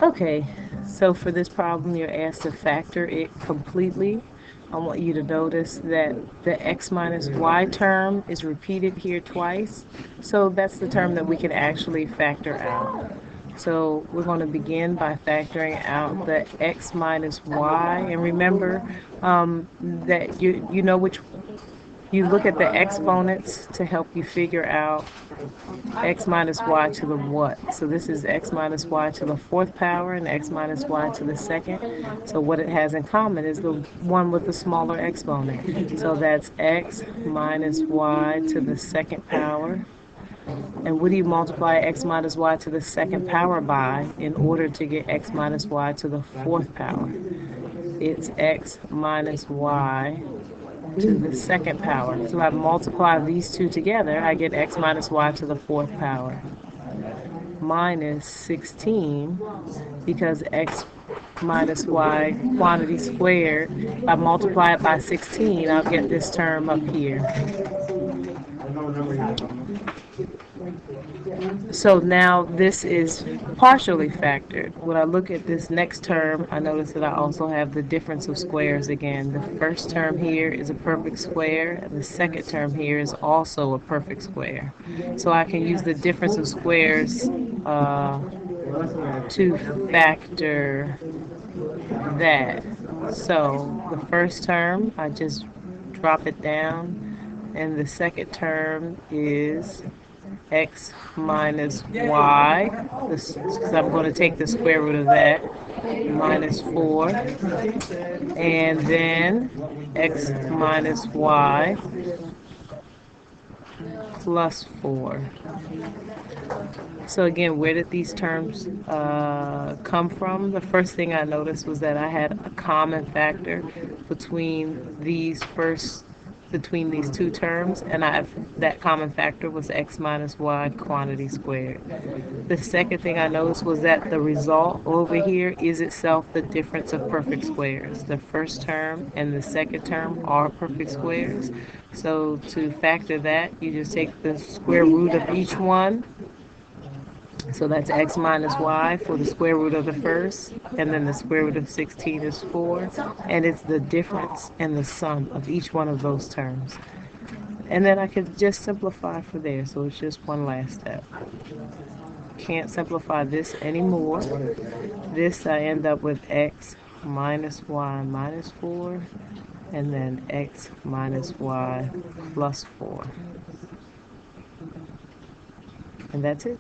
Okay, so for this problem, you're asked to factor it completely. I want you to notice that the x minus y term is repeated here twice. So that's the term that we can actually factor out. So we're going to begin by factoring out the x minus y. And remember that you know which you look at the exponents to help you figure out x minus y to the what. So this is x minus y to the fourth power and x minus y to the second. So what it has in common is the one with the smaller exponent. So that's x minus y to the second power. And what do you multiply x minus y to the second power by in order to get x minus y to the fourth power? It's x minus y to the second power. So I multiply these two together, I get x minus y to the fourth power minus 16 because x minus y quantity squared. If I multiply it by 16, I'll get this term up here. So now this is partially factored. When I look at this next term, I notice that I also have the difference of squares again. The first term here is a perfect square, and the second term here is also a perfect square. So I can use the difference of squares to factor that. So the first term, I just drop it down, and the second term is x minus y, because I'm going to take the square root of that, minus 4, and then x minus y plus 4. So again, where did these terms come from? The first thing I noticed was that I had a common factor between these two terms, and that common factor was x minus y quantity squared. The second thing I noticed was that the result over here is itself the difference of perfect squares. The first term and the second term are perfect squares. So to factor that, you just take the square root of each one. So that's x minus y for the square root of the first, and then the square root of 16 is 4, and it's the difference and the sum of each one of those terms. And then I could just simplify for there, so it's just one last step. Can't simplify this anymore. This I end up with x minus y minus 4, and then x minus y plus 4. And that's it.